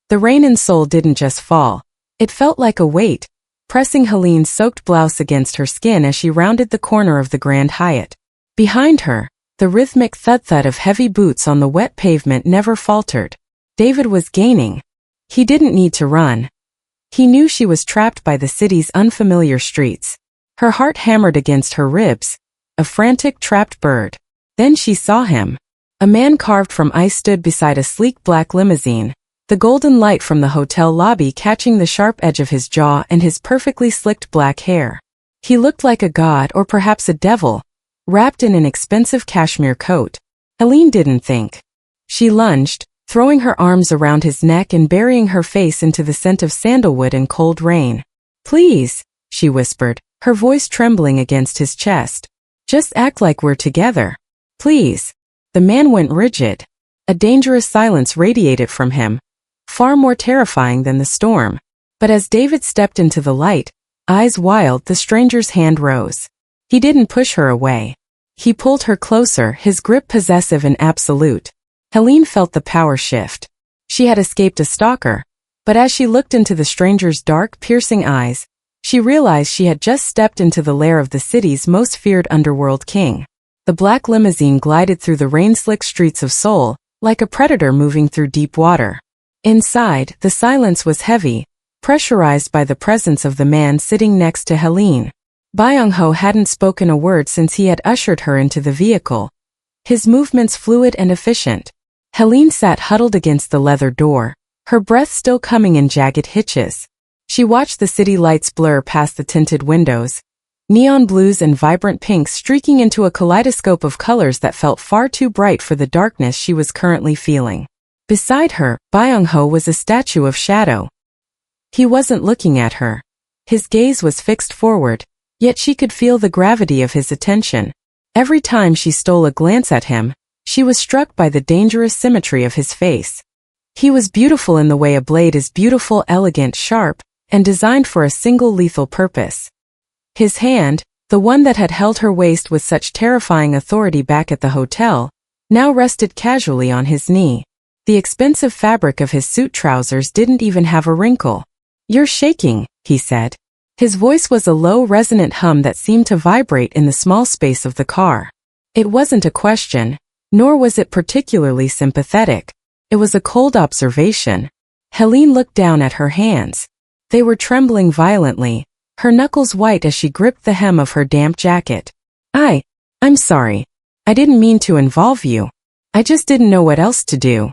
The rain in Seoul didn't just fall. It felt like a weight, pressing Helene's soaked blouse against her skin as she rounded the corner of the Grand Hyatt. Behind her, the rhythmic thud-thud of heavy boots on the wet pavement never faltered. David was gaining. He didn't need to run. He knew she was trapped by the city's unfamiliar streets. Her heart hammered against her ribs, a frantic trapped bird. Then she saw him. A man carved from ice stood beside a sleek black limousine, the golden light from the hotel lobby catching the sharp edge of his jaw and his perfectly slicked black hair. He looked like a god or perhaps a devil, wrapped in an expensive cashmere coat. Helene didn't think. She lunged, throwing her arms around his neck and burying her face into the scent of sandalwood and cold rain. "Please," she whispered, her voice trembling against his chest. "Just act like we're together. Please." The man went rigid. A dangerous silence radiated from him, far more terrifying than the storm. But as David stepped into the light, eyes wild, the stranger's hand rose. He didn't push her away. He pulled her closer, his grip possessive and absolute. Helene felt the power shift. She had escaped a stalker, but as she looked into the stranger's dark, piercing eyes, she realized she had just stepped into the lair of the city's most feared underworld king. The black limousine glided through the rain-slick streets of Seoul, like a predator moving through deep water. Inside, the silence was heavy, pressurized by the presence of the man sitting next to Helene. Byung-ho hadn't spoken a word since he had ushered her into the vehicle, his movements fluid and efficient. Helene sat huddled against the leather door, her breath still coming in jagged hitches. She watched the city lights blur past the tinted windows, neon blues and vibrant pinks streaking into a kaleidoscope of colors that felt far too bright for the darkness she was currently feeling. Beside her, Byung-ho was a statue of shadow. He wasn't looking at her. His gaze was fixed forward, yet she could feel the gravity of his attention. Every time she stole a glance at him, she was struck by the dangerous symmetry of his face. He was beautiful in the way a blade is beautiful, elegant, sharp, and designed for a single lethal purpose. His hand, the one that had held her waist with such terrifying authority back at the hotel, now rested casually on his knee. The expensive fabric of his suit trousers didn't even have a wrinkle. "You're shaking," he said. His voice was a low, resonant hum that seemed to vibrate in the small space of the car. It wasn't a question, nor was it particularly sympathetic. It was a cold observation. Helene looked down at her hands. They were trembling violently, her knuckles white as she gripped the hem of her damp jacket. I'm sorry. I didn't mean to involve you. I just didn't know what else to do."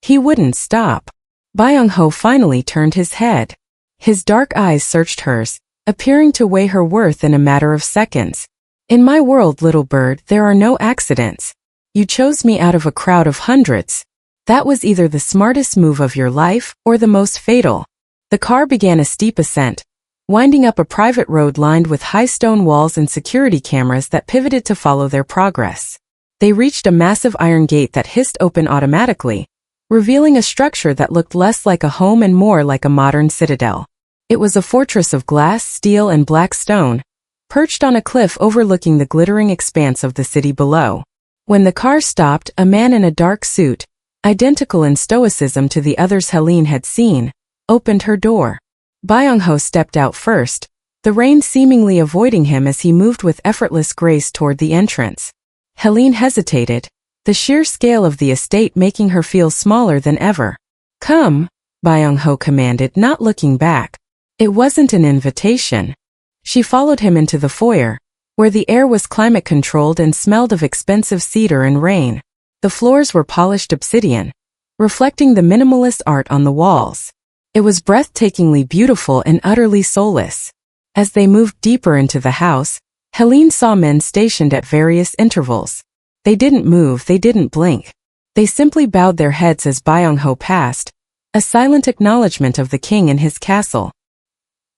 He wouldn't stop. Byung-ho finally turned his head. His dark eyes searched hers, appearing to weigh her worth in a matter of seconds. "In my world, little bird, there are no accidents. You chose me out of a crowd of hundreds. That was either the smartest move of your life or the most fatal." The car began a steep ascent, winding up a private road lined with high stone walls and security cameras that pivoted to follow their progress. They reached a massive iron gate that hissed open automatically, revealing a structure that looked less like a home and more like a modern citadel. It was a fortress of glass, steel, and black stone, perched on a cliff overlooking the glittering expanse of the city below. When the car stopped, a man in a dark suit, identical in stoicism to the others Helene had seen, opened her door. Byung-ho stepped out first, the rain seemingly avoiding him as he moved with effortless grace toward the entrance. Helene hesitated, the sheer scale of the estate making her feel smaller than ever. "Come," Byung-ho commanded, not looking back. It wasn't an invitation. She followed him into the foyer, where the air was climate-controlled and smelled of expensive cedar and rain. The floors were polished obsidian, reflecting the minimalist art on the walls. It was breathtakingly beautiful and utterly soulless. As they moved deeper into the house, Helene saw men stationed at various intervals. They didn't move, they didn't blink. They simply bowed their heads as Byung-ho passed, a silent acknowledgement of the king and his castle.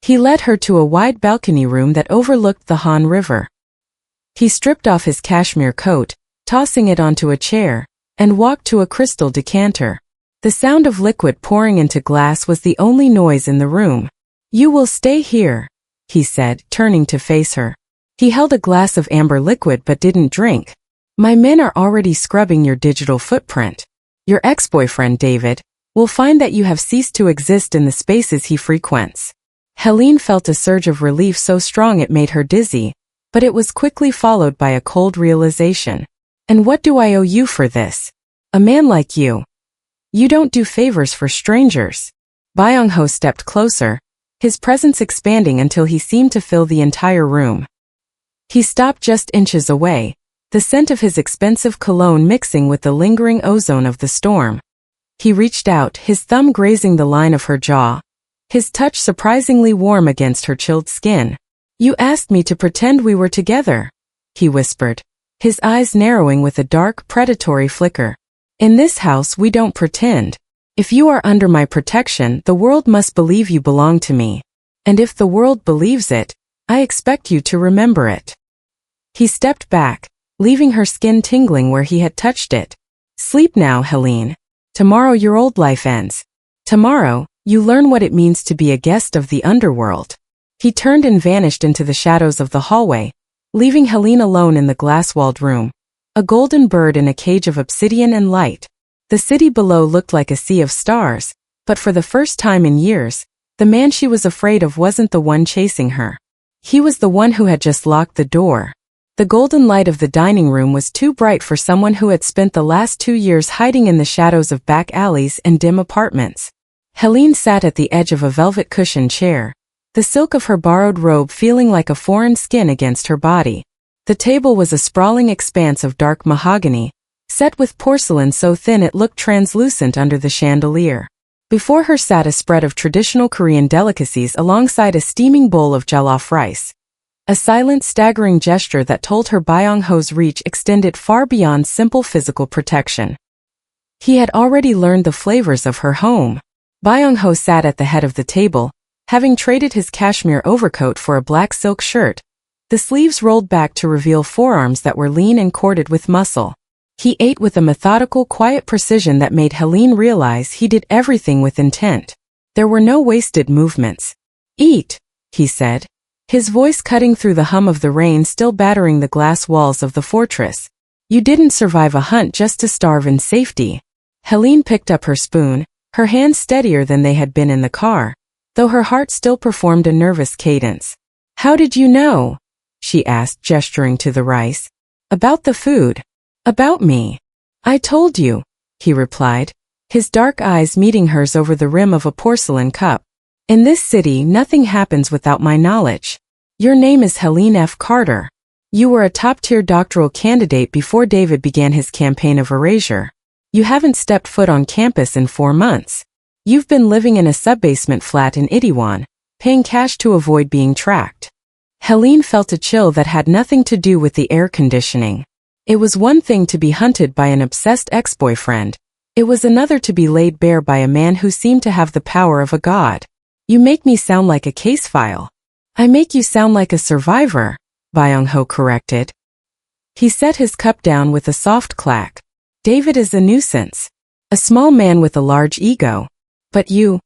He led her to a wide balcony room that overlooked the Han River. He stripped off his cashmere coat, tossing it onto a chair, and walked to a crystal decanter. The sound of liquid pouring into glass was the only noise in the room. "You will stay here," he said, turning to face her. He held a glass of amber liquid but didn't drink. "My men are already scrubbing your digital footprint. Your ex-boyfriend, David, will find that you have ceased to exist in the spaces he frequents. Helene felt a surge of relief so strong it made her dizzy, but it was quickly followed by a cold realization. And what do I owe you for this? A man like you. You don't do favors for strangers. Byung-ho stepped closer, his presence expanding until he seemed to fill the entire room. He stopped just inches away, the scent of his expensive cologne mixing with the lingering ozone of the storm. He reached out, his thumb grazing the line of her jaw, his touch surprisingly warm against her chilled skin. You asked me to pretend we were together, he whispered, his eyes narrowing with a dark, predatory flicker. In this house we don't pretend. If you are under my protection, the world must believe you belong to me. And if the world believes it, I expect you to remember it. He stepped back, leaving her skin tingling where he had touched it. Sleep now, Helene. Tomorrow your old life ends. Tomorrow, you learn what it means to be a guest of the underworld. He turned and vanished into the shadows of the hallway, leaving Helene alone in the glass-walled room, a golden bird in a cage of obsidian and light. The city below looked like a sea of stars, but for the first time in years, the man she was afraid of wasn't the one chasing her. He was the one who had just locked the door. The golden light of the dining room was too bright for someone who had spent the last 2 years hiding in the shadows of back alleys and dim apartments. Helene sat at the edge of a velvet-cushioned chair, the silk of her borrowed robe feeling like a foreign skin against her body. The table was a sprawling expanse of dark mahogany, set with porcelain so thin it looked translucent under the chandelier. Before her sat a spread of traditional Korean delicacies alongside a steaming bowl of jollof rice. A silent, staggering gesture that told her Byung-ho's reach extended far beyond simple physical protection. He had already learned the flavors of her home. Byung-ho sat at the head of the table, having traded his cashmere overcoat for a black silk shirt, the sleeves rolled back to reveal forearms that were lean and corded with muscle. He ate with a methodical, quiet precision that made Helene realize he did everything with intent. There were no wasted movements. Eat, he said, his voice cutting through the hum of the rain still battering the glass walls of the fortress. You didn't survive a hunt just to starve in safety. Helene picked up her spoon, her hands steadier than they had been in the car, though her heart still performed a nervous cadence. How did you know? She asked, gesturing to the rice. About the food. About me. I told you, he replied, his dark eyes meeting hers over the rim of a porcelain cup. In this city, nothing happens without my knowledge. Your name is Helene F. Carter. You were a top-tier doctoral candidate before David began his campaign of erasure. You haven't stepped foot on campus in 4 months. You've been living in a sub-basement flat in Itaewon, paying cash to avoid being tracked. Helene felt a chill that had nothing to do with the air conditioning. It was one thing to be hunted by an obsessed ex-boyfriend. It was another to be laid bare by a man who seemed to have the power of a god. You make me sound like a case file. I make you sound like a survivor, Byung-ho corrected. He set his cup down with a soft clack. David is a nuisance. A small man with a large ego. But you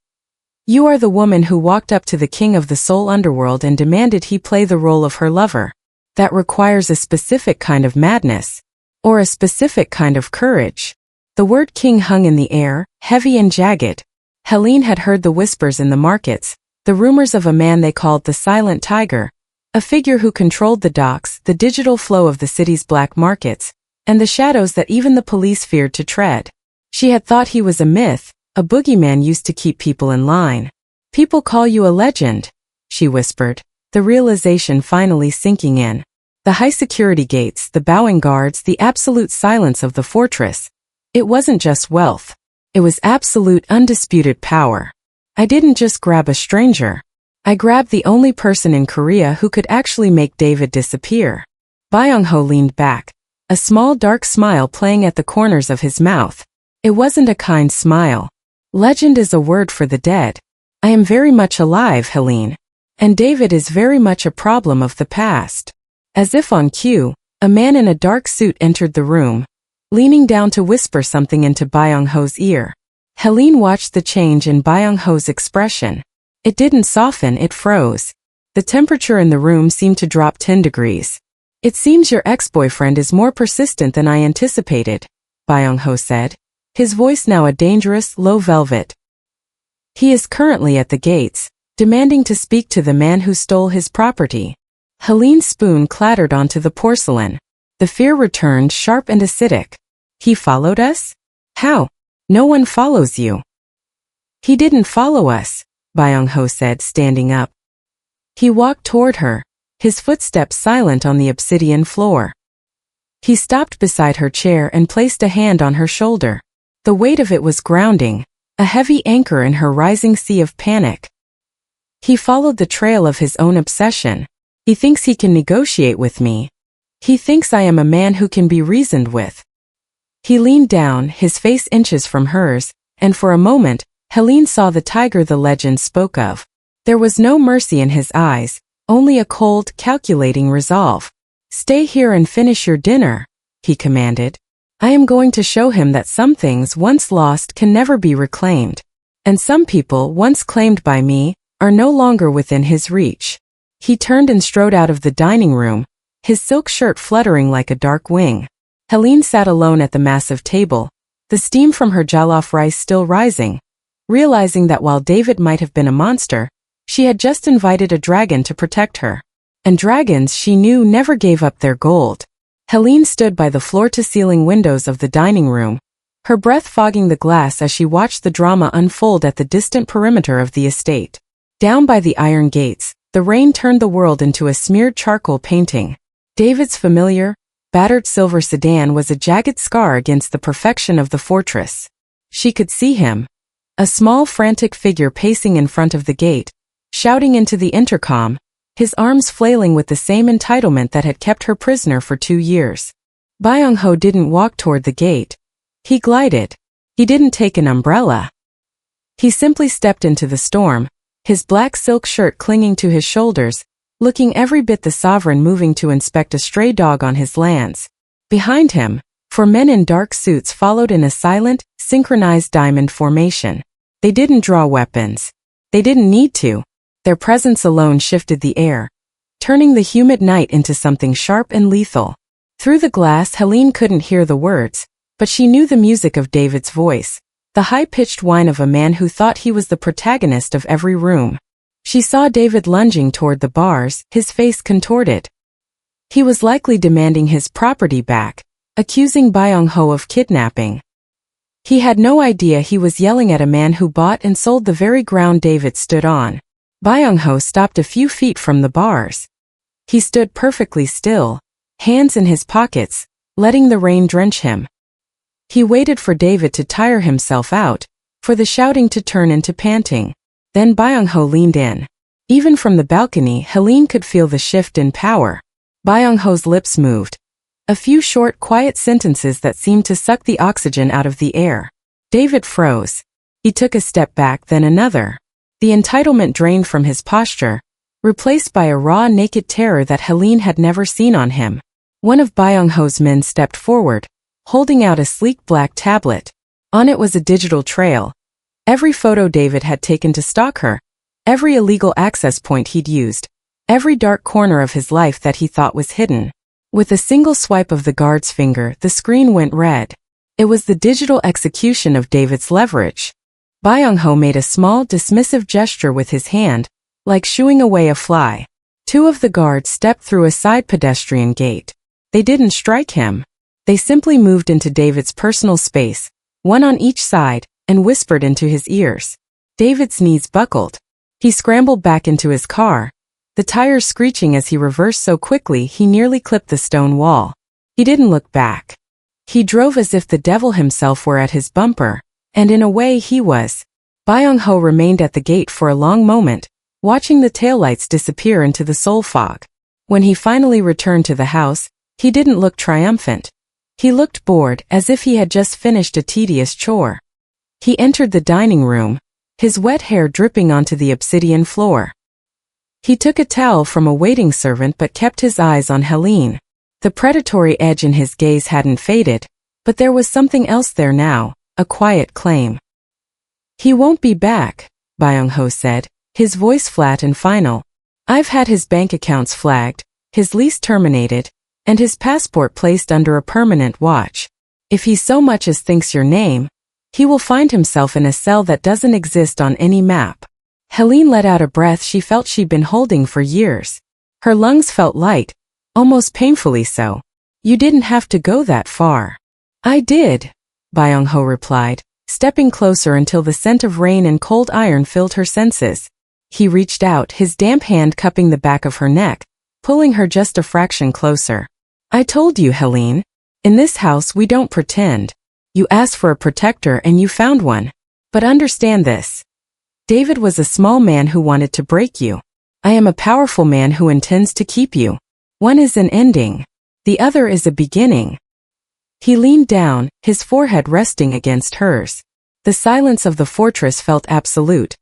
are the woman who walked up to the king of the Seoul underworld and demanded he play the role of her lover. That requires a specific kind of madness. Or a specific kind of courage. The word king hung in the air, heavy and jagged. Helene had heard the whispers in the markets, the rumors of a man they called the Silent Tiger, a figure who controlled the docks, the digital flow of the city's black markets, and the shadows that even the police feared to tread. She had thought he was a myth, a boogeyman used to keep people in line. People call you a legend, she whispered, the realization finally sinking in. The high security gates, the bowing guards, the absolute silence of the fortress. It wasn't just wealth. It was absolute, undisputed power. I didn't just grab a stranger. I grabbed the only person in Korea who could actually make David disappear. Byung-ho leaned back, a small dark smile playing at the corners of his mouth. It wasn't a kind smile. Legend is a word for the dead. I am very much alive, Helene. And David is very much a problem of the past. As if on cue, a man in a dark suit entered the room, leaning down to whisper something into Byung-ho's ear. Helene watched the change in Byung-ho's expression. It didn't soften, it froze. The temperature in the room seemed to drop 10 degrees. It seems your ex-boyfriend is more persistent than I anticipated, Byung-ho said, his voice now a dangerous, low velvet. "He is currently at the gates, demanding to speak to the man who stole his property." Helene's spoon clattered onto the porcelain. The fear returned, sharp and acidic. "He followed us? How? No one follows you." "He didn't follow us," Byung-ho said, standing up. He walked toward her, his footsteps silent on the obsidian floor. He stopped beside her chair and placed a hand on her shoulder. The weight of it was grounding, a heavy anchor in her rising sea of panic. "He followed the trail of his own obsession. He thinks he can negotiate with me. He thinks I am a man who can be reasoned with." He leaned down, his face inches from hers, and for a moment, Helene saw the tiger the legend spoke of. There was no mercy in his eyes, only a cold, calculating resolve. "Stay here and finish your dinner," he commanded. "I am going to show him that some things once lost can never be reclaimed. And some people once claimed by me are no longer within his reach." He turned and strode out of the dining room, his silk shirt fluttering like a dark wing. Helene sat alone at the massive table, the steam from her jollof rice still rising, realizing that while David might have been a monster, she had just invited a dragon to protect her. And dragons, she knew, never gave up their gold. Helene stood by the floor-to-ceiling windows of the dining room, her breath fogging the glass as she watched the drama unfold at the distant perimeter of the estate. Down by the iron gates, the rain turned the world into a smeared charcoal painting. David's familiar, battered silver sedan was a jagged scar against the perfection of the fortress. She could see him, a small frantic figure pacing in front of the gate, shouting into the intercom, his arms flailing with the same entitlement that had kept her prisoner for 2 years. Byung-ho didn't walk toward the gate. He glided. He didn't take an umbrella. He simply stepped into the storm, his black silk shirt clinging to his shoulders, looking every bit the sovereign moving to inspect a stray dog on his lands. Behind him, 4 men in dark suits followed in a silent, synchronized diamond formation. They didn't draw weapons. They didn't need to. Their presence alone shifted the air, turning the humid night into something sharp and lethal. Through the glass, Helene couldn't hear the words, but she knew the music of David's voice, the high-pitched whine of a man who thought he was the protagonist of every room. She saw David lunging toward the bars, his face contorted. He was likely demanding his property back, accusing Byung-ho of kidnapping. He had no idea he was yelling at a man who bought and sold the very ground David stood on. Byung-ho stopped a few feet from the bars. He stood perfectly still, hands in his pockets, letting the rain drench him. He waited for David to tire himself out, for the shouting to turn into panting. Then Byung-ho leaned in. Even from the balcony, Helene could feel the shift in power. Byung-ho's lips moved. A few short, quiet sentences that seemed to suck the oxygen out of the air. David froze. He took a step back, then another. The entitlement drained from his posture, replaced by a raw, naked terror that Helene had never seen on him. One of Byung-ho's men stepped forward, holding out a sleek black tablet. On it was a digital trail. Every photo David had taken to stalk her, every illegal access point he'd used, every dark corner of his life that he thought was hidden. With a single swipe of the guard's finger, the screen went red. It was the digital execution of David's leverage. Byung-ho made a small, dismissive gesture with his hand, like shooing away a fly. 2 of the guards stepped through a side pedestrian gate. They didn't strike him. They simply moved into David's personal space, one on each side, and whispered into his ears. David's knees buckled. He scrambled back into his car, the tires screeching as he reversed so quickly he nearly clipped the stone wall. He didn't look back. He drove as if the devil himself were at his bumper, and in a way he was. Byung-ho remained at the gate for a long moment, watching the taillights disappear into the soul fog. When he finally returned to the house, he didn't look triumphant. He looked bored, as if he had just finished a tedious chore. He entered the dining room, his wet hair dripping onto the obsidian floor. He took a towel from a waiting servant but kept his eyes on Helene. The predatory edge in his gaze hadn't faded, but there was something else there now, a quiet claim. "He won't be back," Byung-ho said, his voice flat and final. "I've had his bank accounts flagged, his lease terminated, and his passport placed under a permanent watch. If he so much as thinks your name, He will find himself in a cell that doesn't exist on any map. Helene let out a breath she felt she'd been holding for years. Her lungs felt light, almost painfully so. You didn't have to go that far. I did, Byung-ho replied, stepping closer until the scent of rain and cold iron filled her senses. He reached out, his damp hand cupping the back of her neck, pulling her just a fraction closer. I told you, Helene. In this house we don't pretend. You asked for a protector and you found one. But understand this. David was a small man who wanted to break you. I am a powerful man who intends to keep you. One is an ending. The other is a beginning. He leaned down, his forehead resting against hers. The silence of the fortress felt absolute.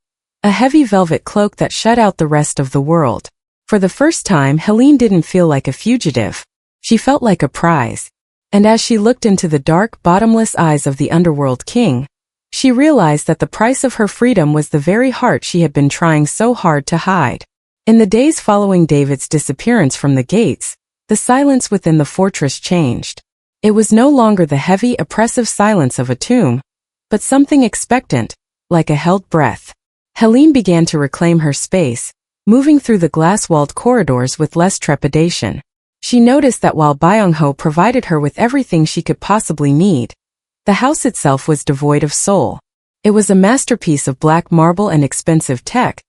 A heavy velvet cloak that shut out the rest of the world. For the first time, Helene didn't feel like a fugitive. She felt like a prize. And as she looked into the dark, bottomless eyes of the Underworld King, she realized that the price of her freedom was the very heart she had been trying so hard to hide. In the days following David's disappearance from the gates, the silence within the fortress changed. It was no longer the heavy, oppressive silence of a tomb, but something expectant, like a held breath. Helene began to reclaim her space, moving through the glass-walled corridors with less trepidation. She noticed that while Byung-ho provided her with everything she could possibly need, the house itself was devoid of soul. It was a masterpiece of black marble and expensive tech,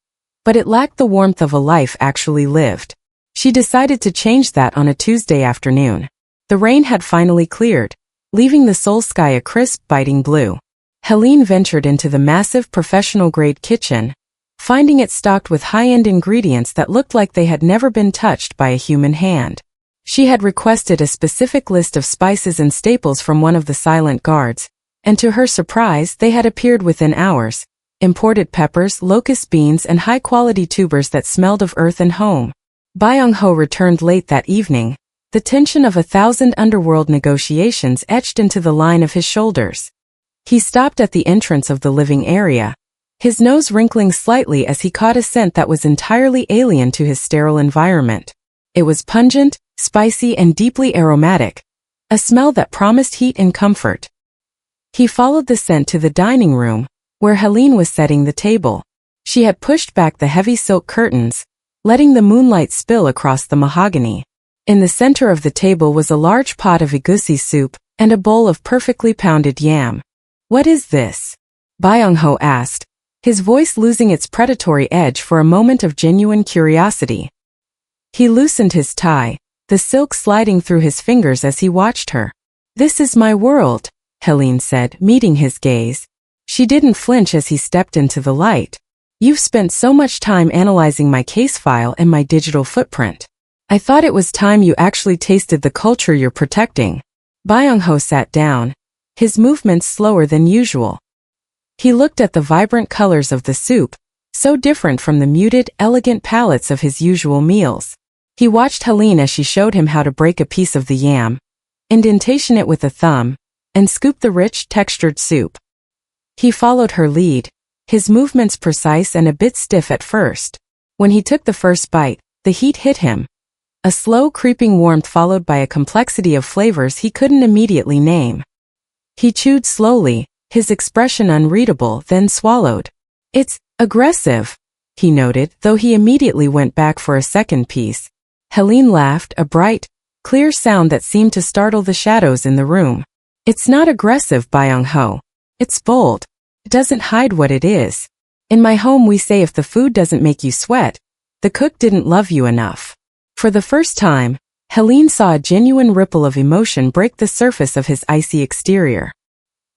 but it lacked the warmth of a life actually lived. She decided to change that on a Tuesday afternoon. The rain had finally cleared, leaving the Seoul sky a crisp, biting blue. Helene ventured into the massive professional-grade kitchen, finding it stocked with high-end ingredients that looked like they had never been touched by a human hand. She had requested a specific list of spices and staples from one of the silent guards, and to her surprise they had appeared within hours. Imported peppers, locust beans and high-quality tubers that smelled of earth and home. Byung-ho returned late that evening, the tension of 1,000 underworld negotiations etched into the line of his shoulders. He stopped at the entrance of the living area, his nose wrinkling slightly as he caught a scent that was entirely alien to his sterile environment. It was pungent, spicy and deeply aromatic, a smell that promised heat and comfort. He followed the scent to the dining room, where Helene was setting the table. She had pushed back the heavy silk curtains, letting the moonlight spill across the mahogany. In the center of the table was a large pot of egusi soup and a bowl of perfectly pounded yam. What is this? Byung-ho asked, his voice losing its predatory edge for a moment of genuine curiosity. He loosened his tie, the silk sliding through his fingers as he watched her. This is my world, Helene said, meeting his gaze. She didn't flinch as he stepped into the light. You've spent so much time analyzing my case file and my digital footprint. I thought it was time you actually tasted the culture you're protecting. Byung-ho sat down, his movements slower than usual. He looked at the vibrant colors of the soup, so different from the muted, elegant palates of his usual meals. He watched Helene as she showed him how to break a piece of the yam, indentation it with a thumb, and scoop the rich, textured soup. He followed her lead, his movements precise and a bit stiff at first. When he took the first bite, the heat hit him. A slow, creeping warmth followed by a complexity of flavors he couldn't immediately name. He chewed slowly, his expression unreadable, then swallowed. It's aggressive, he noted, though he immediately went back for a second piece. Helene laughed, a bright, clear sound that seemed to startle the shadows in the room. It's not aggressive, Byung-ho. It's bold. It doesn't hide what it is. In my home we say if the food doesn't make you sweat, the cook didn't love you enough. For the first time, Helene saw a genuine ripple of emotion break the surface of his icy exterior.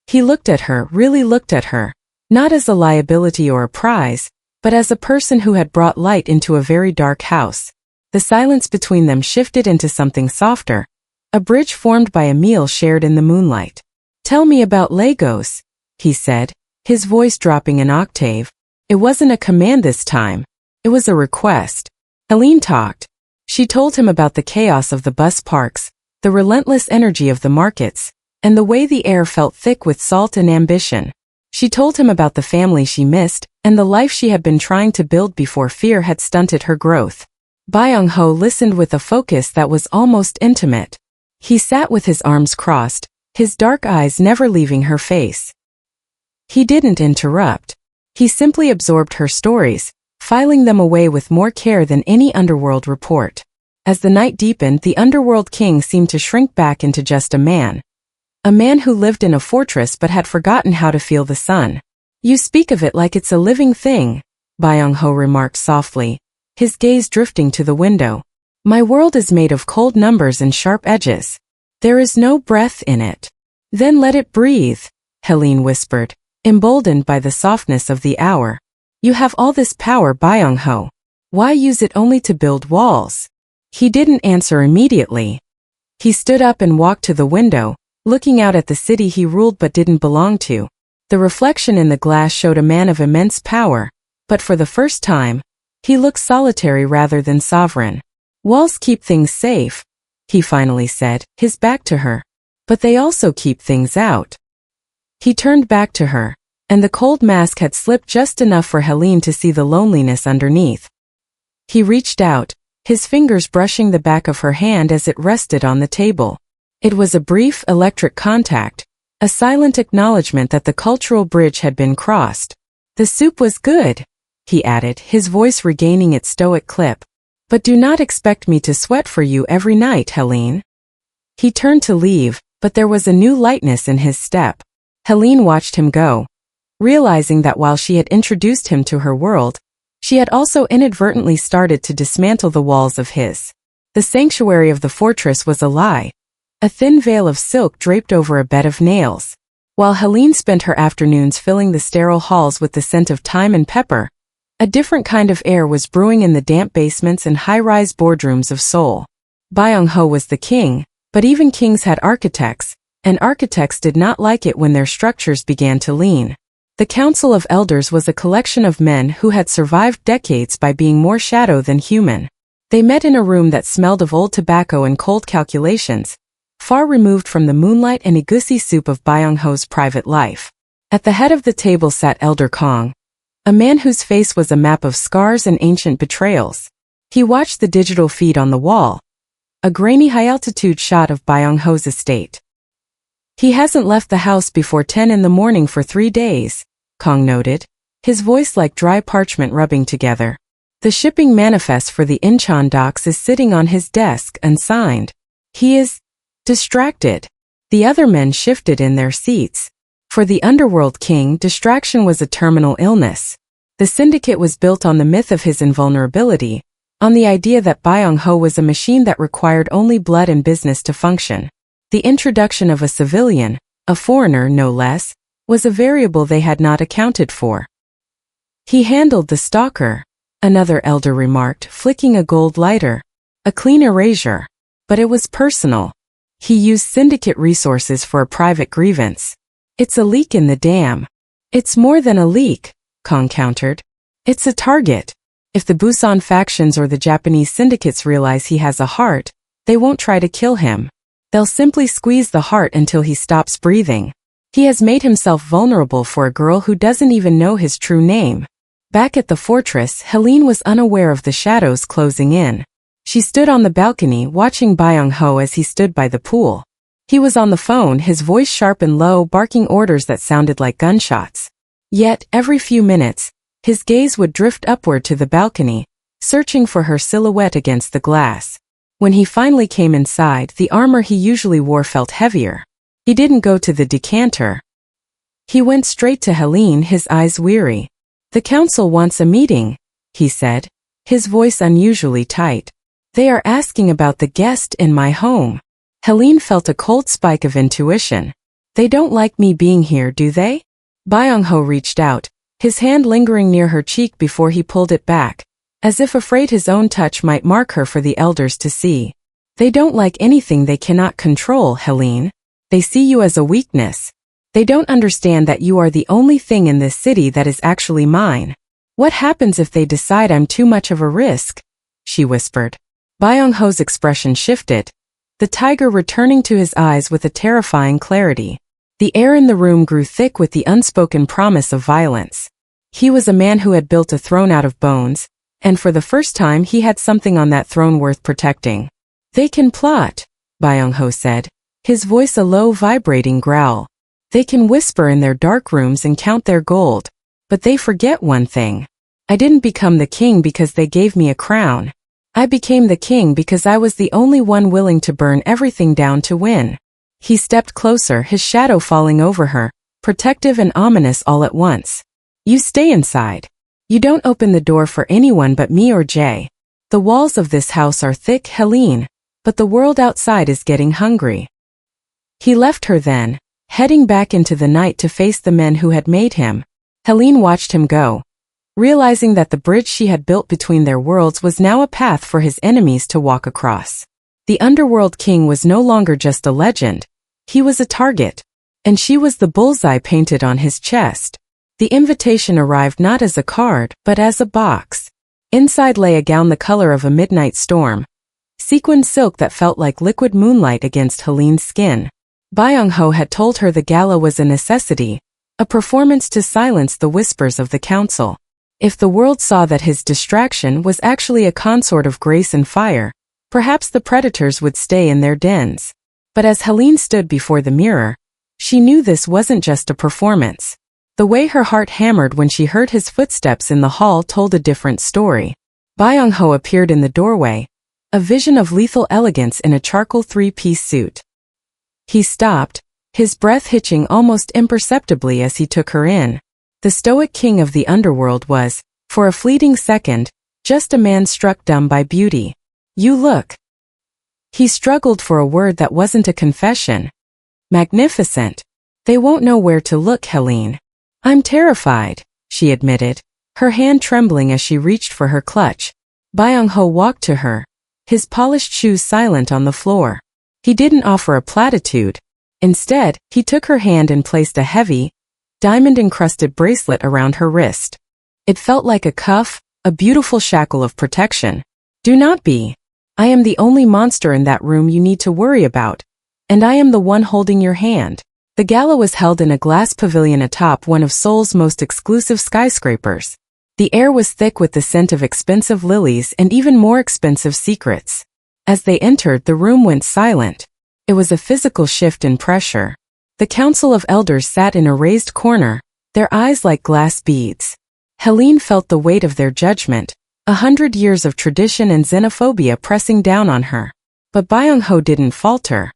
He looked at her, really looked at her, not as a liability or a prize, but as a person who had brought light into a very dark house. The silence between them shifted into something softer, a bridge formed by a meal shared in the moonlight. Tell me about Lagos, he said, his voice dropping an octave. It wasn't a command this time. It was a request. Helene talked. She told him about the chaos of the bus parks, the relentless energy of the markets, and the way the air felt thick with salt and ambition. She told him about the family she missed, and the life she had been trying to build before fear had stunted her growth. Byung-ho listened with a focus that was almost intimate. He sat with his arms crossed, his dark eyes never leaving her face. He didn't interrupt. He simply absorbed her stories, filing them away with more care than any Underworld report. As the night deepened, the Underworld King seemed to shrink back into just a man. A man who lived in a fortress but had forgotten how to feel the sun. You speak of it like it's a living thing, Byung-ho remarked softly, his gaze drifting to the window. My world is made of cold numbers and sharp edges. There is no breath in it. Then let it breathe, Helene whispered, emboldened by the softness of the hour. You have all this power, Byung-ho. Why use it only to build walls? He didn't answer immediately. He stood up and walked to the window, looking out at the city he ruled but didn't belong to. The reflection in the glass showed a man of immense power, but for the first time, he looked solitary rather than sovereign. Walls keep things safe, he finally said, his back to her. But they also keep things out. He turned back to her, and the cold mask had slipped just enough for Helene to see the loneliness underneath. He reached out, his fingers brushing the back of her hand as it rested on the table. It was a brief, electric contact, a silent acknowledgement that the cultural bridge had been crossed. The soup was good, he added, his voice regaining its stoic clip. But do not expect me to sweat for you every night, Helene. He turned to leave, but there was a new lightness in his step. Helene watched him go, realizing that while she had introduced him to her world, she had also inadvertently started to dismantle the walls of his. The sanctuary of the fortress was a lie, a thin veil of silk draped over a bed of nails. While Helene spent her afternoons filling the sterile halls with the scent of thyme and pepper, a different kind of air was brewing in the damp basements and high-rise boardrooms of Seoul. Byung-ho was the king, but even kings had architects, and architects did not like it when their structures began to lean. The Council of Elders was a collection of men who had survived decades by being more shadow than human. They met in a room that smelled of old tobacco and cold calculations, far removed from the moonlight and egusi soup of Byung-ho's private life. At the head of the table sat Elder Kong, a man whose face was a map of scars and ancient betrayals. He watched the digital feed on the wall, a grainy high-altitude shot of Byung-ho's estate. He hasn't left the house before 10 in the morning for 3 days, Kong noted, his voice like dry parchment rubbing together. The shipping manifest for the Incheon docks is sitting on his desk unsigned. He is distracted. The other men shifted in their seats. For the Underworld King, distraction was a terminal illness. The syndicate was built on the myth of his invulnerability, on the idea that Byung-ho was a machine that required only blood and business to function. The introduction of a civilian, a foreigner no less, was a variable they had not accounted for. He handled the stalker, another elder remarked, flicking a gold lighter. A clean erasure. But it was personal. He used syndicate resources for a private grievance. It's a leak in the dam. It's more than a leak, Kong countered. It's a target. If the Busan factions or the Japanese syndicates realize he has a heart, they won't try to kill him. They'll simply squeeze the heart until he stops breathing. He has made himself vulnerable for a girl who doesn't even know his true name. Back at the fortress, Helene was unaware of the shadows closing in. She stood on the balcony watching Byung-ho as he stood by the pool. He was on the phone, his voice sharp and low, barking orders that sounded like gunshots. Yet, every few minutes, his gaze would drift upward to the balcony, searching for her silhouette against the glass. When he finally came inside, the armor he usually wore felt heavier. He didn't go to the decanter. He went straight to Helene, his eyes weary. The council wants a meeting, he said, his voice unusually tight. They are asking about the guest in my home. Helene felt a cold spike of intuition. They don't like me being here, do they? Byung-ho reached out, his hand lingering near her cheek before he pulled it back, as if afraid his own touch might mark her for the elders to see. They don't like anything they cannot control, Helene. They see you as a weakness. They don't understand that you are the only thing in this city that is actually mine. What happens if they decide I'm too much of a risk? She whispered. Byung-ho's expression shifted, the tiger returning to his eyes with a terrifying clarity. The air in the room grew thick with the unspoken promise of violence. He was a man who had built a throne out of bones, and for the first time he had something on that throne worth protecting. They can plot, Byung-ho said, his voice a low vibrating growl. They can whisper in their dark rooms and count their gold. But they forget one thing. I didn't become the king because they gave me a crown. I became the king because I was the only one willing to burn everything down to win. He stepped closer, his shadow falling over her, protective and ominous all at once. You stay inside. You don't open the door for anyone but me or Jay. The walls of this house are thick, Helene, but the world outside is getting hungry. He left her then, heading back into the night to face the men who had made him. Helene watched him go, realizing that the bridge she had built between their worlds was now a path for his enemies to walk across. The Underworld King was no longer just a legend. He was a target, and she was the bullseye painted on his chest. The invitation arrived not as a card, but as a box. Inside lay a gown the color of a midnight storm, sequined silk that felt like liquid moonlight against Helene's skin. Byung-ho had told her the gala was a necessity, a performance to silence the whispers of the council. If the world saw that his distraction was actually a consort of grace and fire, perhaps the predators would stay in their dens. But as Helene stood before the mirror, she knew this wasn't just a performance. The way her heart hammered when she heard his footsteps in the hall told a different story. Byung-ho appeared in the doorway, a vision of lethal elegance in a charcoal three-piece suit. He stopped, his breath hitching almost imperceptibly as he took her in. The stoic king of the underworld was, for a fleeting second, just a man struck dumb by beauty. You look. He struggled for a word that wasn't a confession. Magnificent. They won't know where to look, Helene. I'm terrified, she admitted, her hand trembling as she reached for her clutch. Byung-ho walked to her, his polished shoes silent on the floor. He didn't offer a platitude. Instead, he took her hand and placed a heavy, diamond-encrusted bracelet around her wrist. It felt like a cuff, a beautiful shackle of protection. Do not be. I am the only monster in that room you need to worry about, and I am the one holding your hand. The gala was held in a glass pavilion atop one of Seoul's most exclusive skyscrapers. The air was thick with the scent of expensive lilies and even more expensive secrets. As they entered, the room went silent. It was a physical shift in pressure. The council of elders sat in a raised corner, their eyes like glass beads. Helene felt the weight of their judgment, 100 years of tradition and xenophobia pressing down on her. But Byung-ho didn't falter.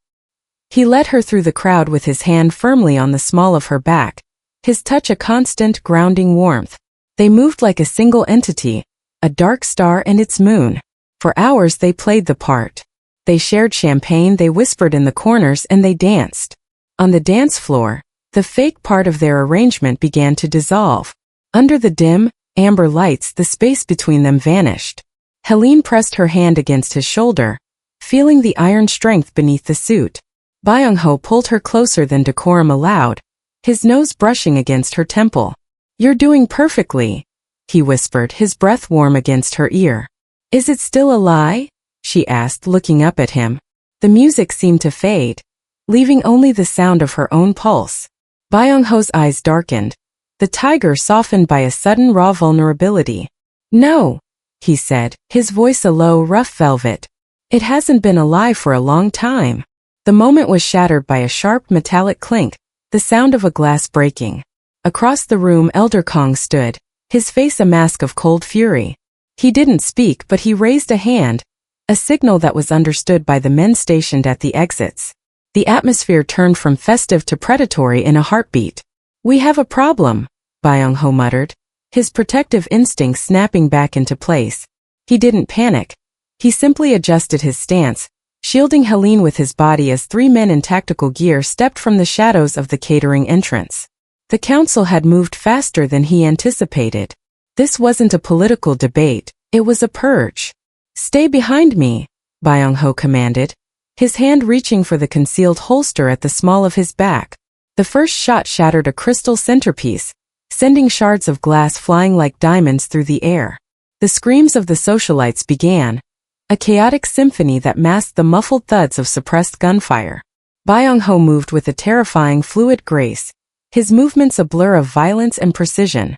He led her through the crowd with his hand firmly on the small of her back, his touch a constant, grounding warmth. They moved like a single entity, a dark star and its moon. For hours they played the part. They shared champagne, they whispered in the corners, and they danced. On the dance floor, the fake part of their arrangement began to dissolve. Under the dim, amber lights, the space between them vanished. Helene pressed her hand against his shoulder, feeling the iron strength beneath the suit. Byung-ho pulled her closer than decorum allowed, his nose brushing against her temple. You're doing perfectly, he whispered, his breath warm against her ear. Is it still a lie? She asked, looking up at him. The music seemed to fade, leaving only the sound of her own pulse. Byung-ho's eyes darkened, the tiger softened by a sudden raw vulnerability. No, he said, his voice a low, rough velvet. It hasn't been a lie for a long time. The moment was shattered by a sharp metallic clink, the sound of a glass breaking. Across the room Elder Kong stood, his face a mask of cold fury. He didn't speak, but he raised a hand, a signal that was understood by the men stationed at the exits. The atmosphere turned from festive to predatory in a heartbeat. We have a problem, Byung-ho muttered, his protective instincts snapping back into place. He didn't panic. He simply adjusted his stance, shielding Helene with his body as three men in tactical gear stepped from the shadows of the catering entrance. The council had moved faster than he anticipated. This wasn't a political debate, it was a purge. Stay behind me, Byung-ho commanded, his hand reaching for the concealed holster at the small of his back. The first shot shattered a crystal centerpiece, sending shards of glass flying like diamonds through the air. The screams of the socialites began, a chaotic symphony that masked the muffled thuds of suppressed gunfire. Byung-ho moved with a terrifying fluid grace, his movements a blur of violence and precision.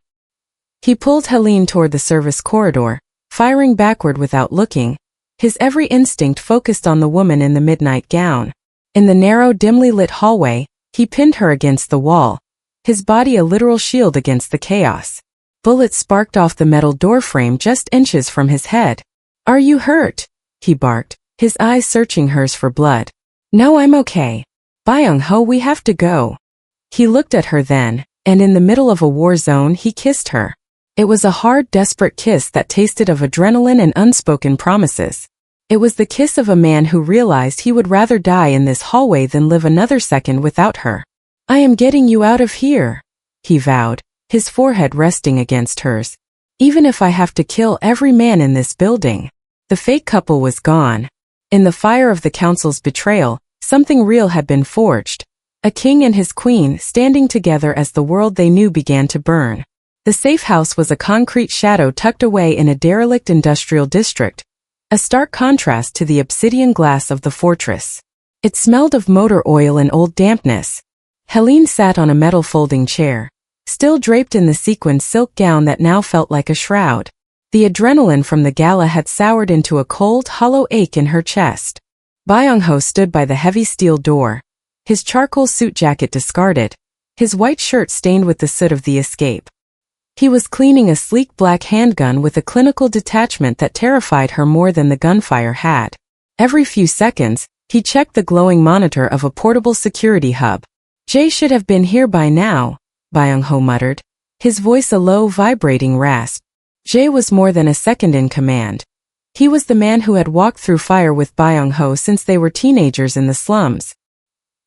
He pulled Helene toward the service corridor, firing backward without looking, his every instinct focused on the woman in the midnight gown. In the narrow, dimly lit hallway, He pinned her against the wall, his body a literal shield against the chaos. Bullets sparked off the metal doorframe just inches from his head. "Are you hurt?" he barked, his eyes searching hers for blood. "No, I'm okay. Byung-ho, we have to go." He looked at her then, and in the middle of a war zone he kissed her. It was a hard, desperate kiss that tasted of adrenaline and unspoken promises. It was the kiss of a man who realized he would rather die in this hallway than live another second without her. "I am getting you out of here," he vowed, his forehead resting against hers. "Even if I have to kill every man in this building." The fake couple was gone. In the fire of the council's betrayal, something real had been forged. A king and his queen standing together as the world they knew began to burn. The safe house was a concrete shadow tucked away in a derelict industrial district, a stark contrast to the obsidian glass of the fortress. It smelled of motor oil and old dampness. Helene sat on a metal folding chair, still draped in the sequined silk gown that now felt like a shroud. The adrenaline from the gala had soured into a cold, hollow ache in her chest. Byung-ho stood by the heavy steel door, his charcoal suit jacket discarded, his white shirt stained with the soot of the escape. He was cleaning a sleek black handgun with a clinical detachment that terrified her more than the gunfire had. Every few seconds, he checked the glowing monitor of a portable security hub. "Jay should have been here by now," Byung-ho muttered, his voice a low, vibrating rasp. Jay was more than a second in command. He was the man who had walked through fire with Byung-ho since they were teenagers in the slums.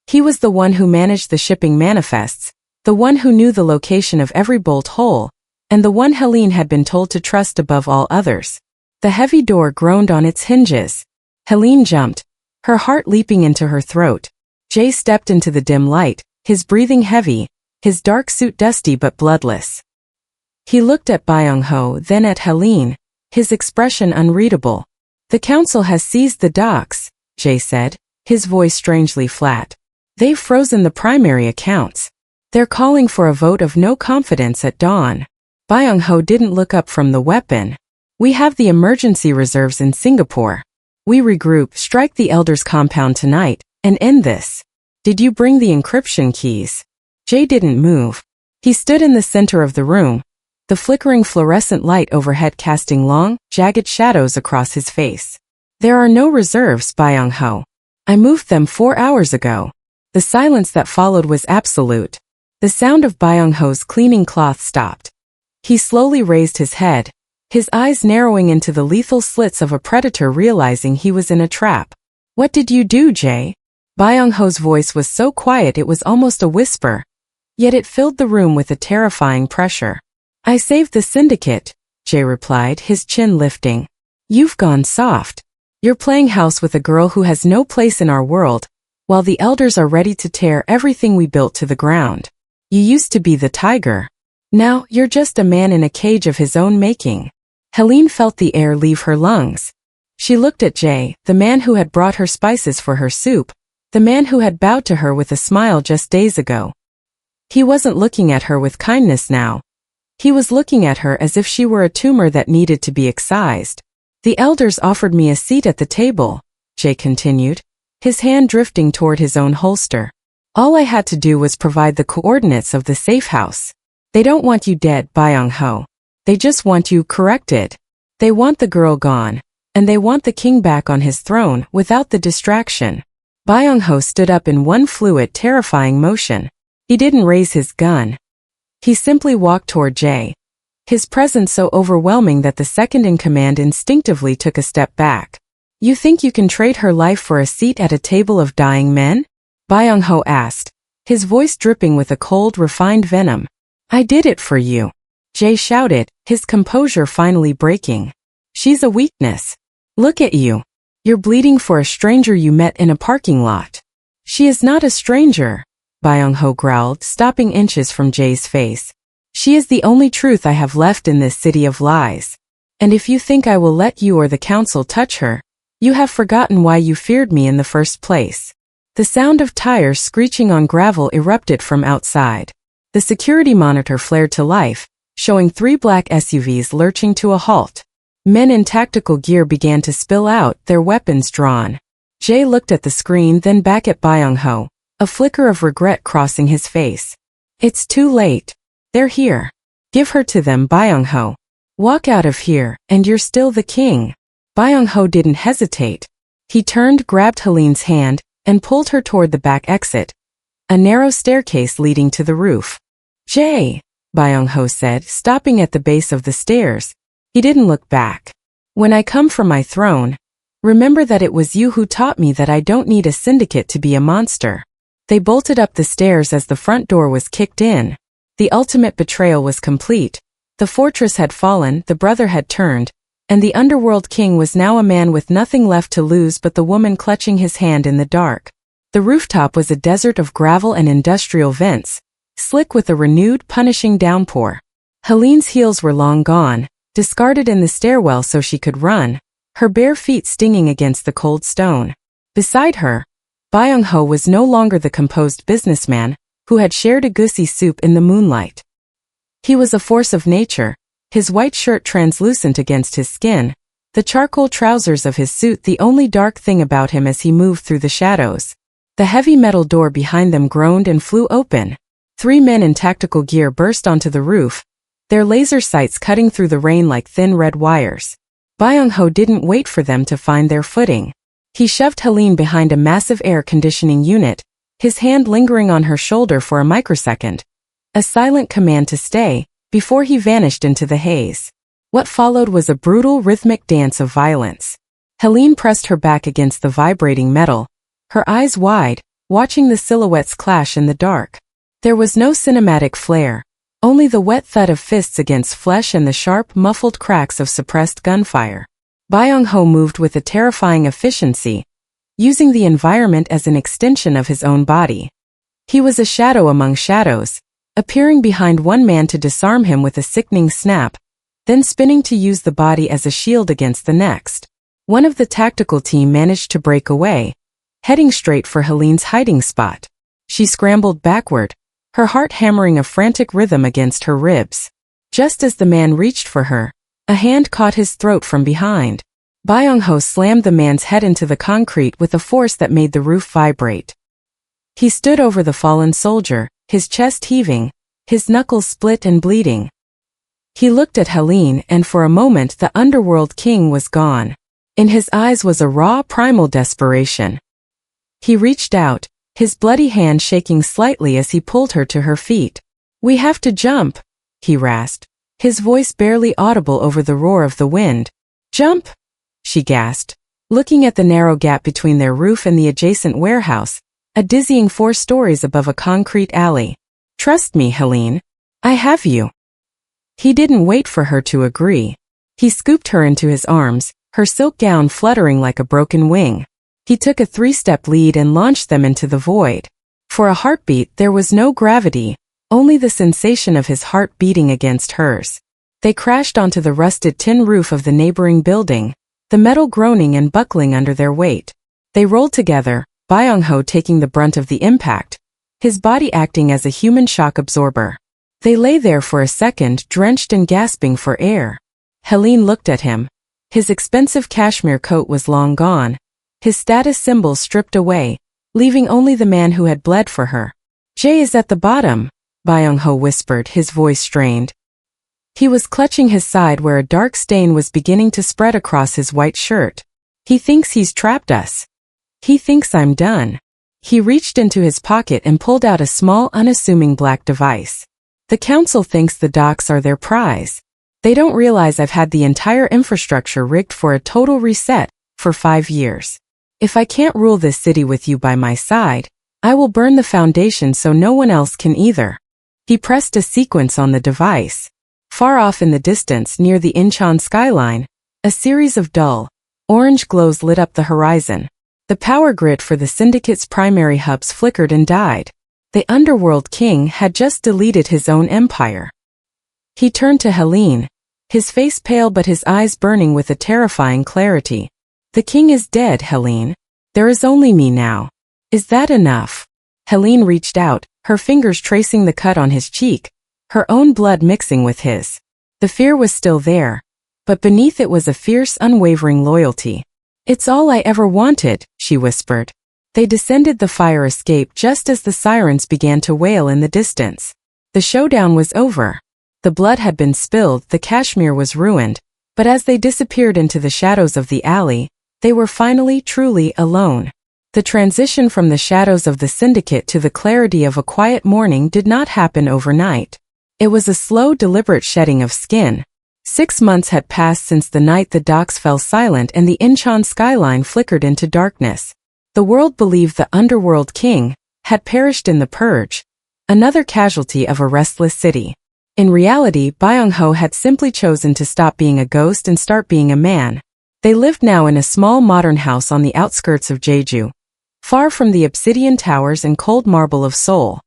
He was the one who managed the shipping manifests, the one who knew the location of every bolt hole, and the one Helene had been told to trust above all others. The heavy door groaned on its hinges. Helene jumped, her heart leaping into her throat. Jay stepped into the dim light, his breathing heavy, his dark suit dusty but bloodless. He looked at Byung-ho, then at Helene, his expression unreadable. "The council has seized the docks," Jay said, his voice strangely flat. "They've frozen the primary accounts. They're calling for a vote of no confidence at dawn." Byung-ho didn't look up from the weapon. "We have the emergency reserves in Singapore. We regroup, strike the elders' compound tonight, and end this. Did you bring the encryption keys?" Jay didn't move. He stood in the center of the room, the flickering fluorescent light overhead casting long, jagged shadows across his face. "There are no reserves, Byung-ho. I moved them 4 hours ago." The silence that followed was absolute. The sound of Byung-ho's cleaning cloth stopped. He slowly raised his head, his eyes narrowing into the lethal slits of a predator realizing he was in a trap. "What did you do, Jay?" Byung-ho's voice was so quiet it was almost a whisper, yet it filled the room with a terrifying pressure. "I saved the syndicate," Jay replied, his chin lifting. "You've gone soft. You're playing house with a girl who has no place in our world, while the elders are ready to tear everything we built to the ground. You used to be the tiger. Now, you're just a man in a cage of his own making." Helene felt the air leave her lungs. She looked at Jay, the man who had brought her spices for her soup, the man who had bowed to her with a smile just days ago. He wasn't looking at her with kindness now. He was looking at her as if she were a tumor that needed to be excised. "The elders offered me a seat at the table," Jay continued, his hand drifting toward his own holster. "All I had to do was provide the coordinates of the safe house. They don't want you dead, Byung-ho. They just want you corrected. They want the girl gone, and they want the king back on his throne without the distraction." Byung-ho stood up in one fluid, terrifying motion. He didn't raise his gun. He simply walked toward Jay, his presence so overwhelming that the second in command instinctively took a step back. "You think you can trade her life for a seat at a table of dying men?" Byung-ho asked, his voice dripping with a cold, refined venom. "I did it for you," Jay shouted, his composure finally breaking. "She's a weakness. Look at you. You're bleeding for a stranger you met in a parking lot." "She is not a stranger," Byung-ho growled, stopping inches from Jay's face. "She is the only truth I have left in this city of lies. And if you think I will let you or the council touch her, you have forgotten why you feared me in the first place." The sound of tires screeching on gravel erupted from outside. The security monitor flared to life, showing 3 black SUVs lurching to a halt. Men in tactical gear began to spill out, their weapons drawn. Jay looked at the screen, then back at Byung-ho, a flicker of regret crossing his face. It's too late. They're here. Give her to them, Byung-ho. Walk out of here, and you're still the king. Byung-ho didn't hesitate. He turned, grabbed Helene's hand, and pulled her toward the back exit, a narrow staircase leading to the roof. Jae, Byung-ho said, stopping at the base of the stairs. He didn't look back. When I come from my throne, remember that it was you who taught me that I don't need a syndicate to be a monster. They bolted up the stairs as the front door was kicked in. The ultimate betrayal was complete. The fortress had fallen, the brother had turned, and the Underworld King was now a man with nothing left to lose but the woman clutching his hand in the dark. The rooftop was a desert of gravel and industrial vents, slick with a renewed, punishing downpour. Helene's heels were long gone, discarded in the stairwell so she could run, her bare feet stinging against the cold stone. Beside her, Byung-ho was no longer the composed businessman who had shared a goosey soup in the moonlight. He was a force of nature, his white shirt translucent against his skin, the charcoal trousers of his suit the only dark thing about him as he moved through the shadows. The heavy metal door behind them groaned and flew open. 3 men in tactical gear burst onto the roof, their laser sights cutting through the rain like thin red wires. Byung-ho didn't wait for them to find their footing. He shoved Helene behind a massive air conditioning unit, his hand lingering on her shoulder for a microsecond. A silent command to stay, before he vanished into the haze. What followed was a brutal, rhythmic dance of violence. Helene pressed her back against the vibrating metal, her eyes wide, watching the silhouettes clash in the dark. There was no cinematic flair, only the wet thud of fists against flesh and the sharp, muffled cracks of suppressed gunfire. Byung-ho moved with a terrifying efficiency, using the environment as an extension of his own body. He was a shadow among shadows, appearing behind one man to disarm him with a sickening snap, then spinning to use the body as a shield against the next. One of the tactical team managed to break away, heading straight for Helene's hiding spot. She scrambled backward, her heart hammering a frantic rhythm against her ribs. Just as the man reached for her, a hand caught his throat from behind. Byung-ho slammed the man's head into the concrete with a force that made the roof vibrate. He stood over the fallen soldier, his chest heaving, his knuckles split and bleeding. He looked at Helene, and for a moment the Underworld King was gone. In his eyes was a raw, primal desperation. He reached out, his bloody hand shaking slightly as he pulled her to her feet. "We have to jump," he rasped, his voice barely audible over the roar of the wind. "Jump!" she gasped, looking at the narrow gap between their roof and the adjacent warehouse, a dizzying 4 stories above a concrete alley. "Trust me, Helene. I have you." He didn't wait for her to agree. He scooped her into his arms, her silk gown fluttering like a broken wing. He took a 3-step lead and launched them into the void. For a heartbeat there was no gravity, only the sensation of his heart beating against hers. They crashed onto the rusted tin roof of the neighboring building, the metal groaning and buckling under their weight. They rolled together, Byung-ho taking the brunt of the impact, his body acting as a human shock absorber. They lay there for a second, drenched and gasping for air. Helene looked at him. His expensive cashmere coat was long gone, his status symbols stripped away, leaving only the man who had bled for her. "Jae is at the bottom," Byung-ho whispered, his voice strained. He was clutching his side where a dark stain was beginning to spread across his white shirt. "He thinks he's trapped us. He thinks I'm done." He reached into his pocket and pulled out a small, unassuming black device. "The council thinks the docks are their prize. They don't realize I've had the entire infrastructure rigged for a total reset for 5 years. If I can't rule this city with you by my side, I will burn the foundation so no one else can either." He pressed a sequence on the device. Far off in the distance near the Incheon skyline, a series of dull, orange glows lit up the horizon. The power grid for the syndicate's primary hubs flickered and died. The Underworld King had just deleted his own empire. He turned to Helene, his face pale but his eyes burning with a terrifying clarity. "The king is dead, Helene. There is only me now. Is that enough?" Helene reached out, her fingers tracing the cut on his cheek, her own blood mixing with his. The fear was still there, but beneath it was a fierce, unwavering loyalty. "It's all I ever wanted," she whispered. They descended the fire escape just as the sirens began to wail in the distance. The showdown was over. The blood had been spilled, the cashmere was ruined, but as they disappeared into the shadows of the alley, they were finally truly alone. The transition from the shadows of the syndicate to the clarity of a quiet morning did not happen overnight. It was a slow, deliberate shedding of skin. 6 months had passed since the night the docks fell silent and the Incheon skyline flickered into darkness. The world believed the Underworld King had perished in the purge, another casualty of a restless city. In reality, Byung-ho had simply chosen to stop being a ghost and start being a man. They lived now in a small modern house on the outskirts of Jeju, far from the obsidian towers and cold marble of Seoul.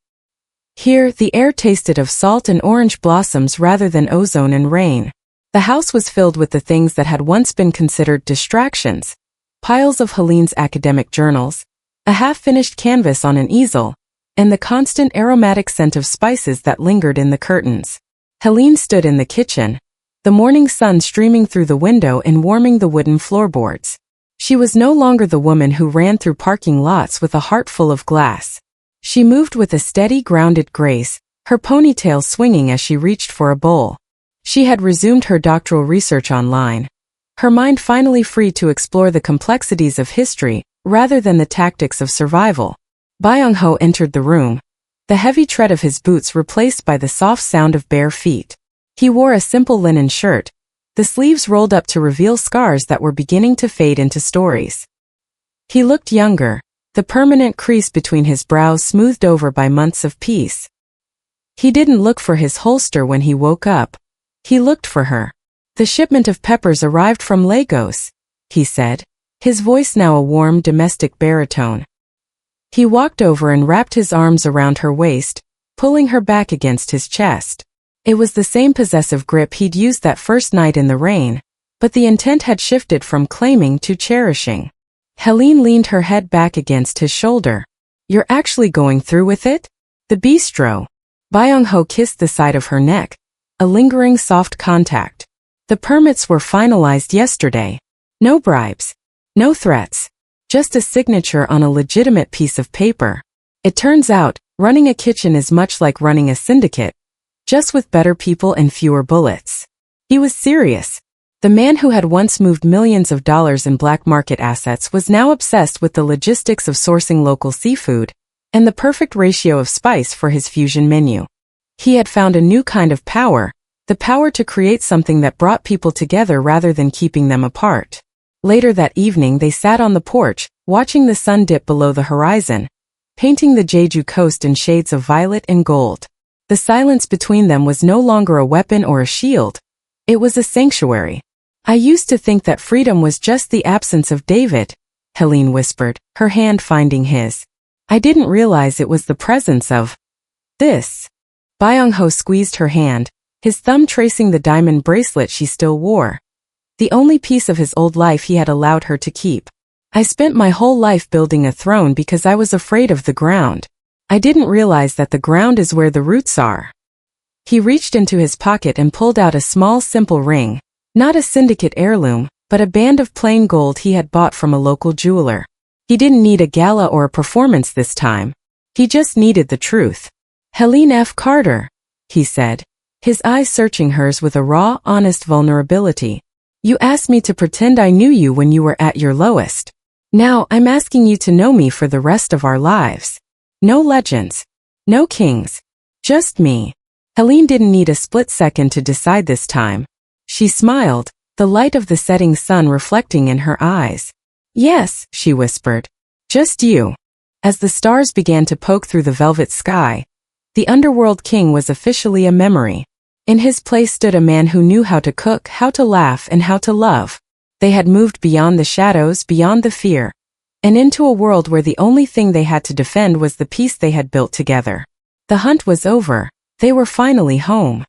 Here, the air tasted of salt and orange blossoms rather than ozone and rain. The house was filled with the things that had once been considered distractions: piles of Helene's academic journals, a half-finished canvas on an easel, and the constant aromatic scent of spices that lingered in the curtains. Helene stood in the kitchen, the morning sun streaming through the window and warming the wooden floorboards. She was no longer the woman who ran through parking lots with a heart full of glass. She moved with a steady, grounded grace, her ponytail swinging as she reached for a bowl. She had resumed her doctoral research online, her mind finally free to explore the complexities of history rather than the tactics of survival. Byung-ho entered the room, the heavy tread of his boots replaced by the soft sound of bare feet. He wore a simple linen shirt, the sleeves rolled up to reveal scars that were beginning to fade into stories. He looked younger, the permanent crease between his brows smoothed over by months of peace. He didn't look for his holster when he woke up. He looked for her. "The shipment of peppers arrived from Lagos," he said, his voice now a warm domestic baritone. He walked over and wrapped his arms around her waist, pulling her back against his chest. It was the same possessive grip he'd used that first night in the rain, but the intent had shifted from claiming to cherishing. Helene leaned her head back against his shoulder. "You're actually going through with it?" "The bistro." Byung-ho kissed the side of her neck, a lingering soft contact. "The permits were finalized yesterday. No bribes. No threats. Just a signature on a legitimate piece of paper. It turns out, running a kitchen is much like running a syndicate, just with better people and fewer bullets." He was serious. The man who had once moved millions of dollars in black market assets was now obsessed with the logistics of sourcing local seafood and the perfect ratio of spice for his fusion menu. He had found a new kind of power, the power to create something that brought people together rather than keeping them apart. Later that evening they sat on the porch, watching the sun dip below the horizon, painting the Jeju coast in shades of violet and gold. The silence between them was no longer a weapon or a shield. It was a sanctuary. "I used to think that freedom was just the absence of David," Helene whispered, her hand finding his. "I didn't realize it was the presence of this." Byung-ho squeezed her hand, his thumb tracing the diamond bracelet she still wore, the only piece of his old life he had allowed her to keep. "I spent my whole life building a throne because I was afraid of the ground. I didn't realize that the ground is where the roots are." He reached into his pocket and pulled out a small simple ring, not a syndicate heirloom, but a band of plain gold he had bought from a local jeweler. He didn't need a gala or a performance this time. He just needed the truth. "Helene F. Carter," he said, his eyes searching hers with a raw, honest vulnerability. "You asked me to pretend I knew you when you were at your lowest. Now I'm asking you to know me for the rest of our lives. No legends. No kings. Just me." Helene didn't need a split second to decide this time. She smiled, the light of the setting sun reflecting in her eyes. "Yes," she whispered. "Just you." As the stars began to poke through the velvet sky, the Underworld King was officially a memory. In his place stood a man who knew how to cook, how to laugh, and how to love. They had moved beyond the shadows, beyond the fear, and into a world where the only thing they had to defend was the peace they had built together. The hunt was over. They were finally home.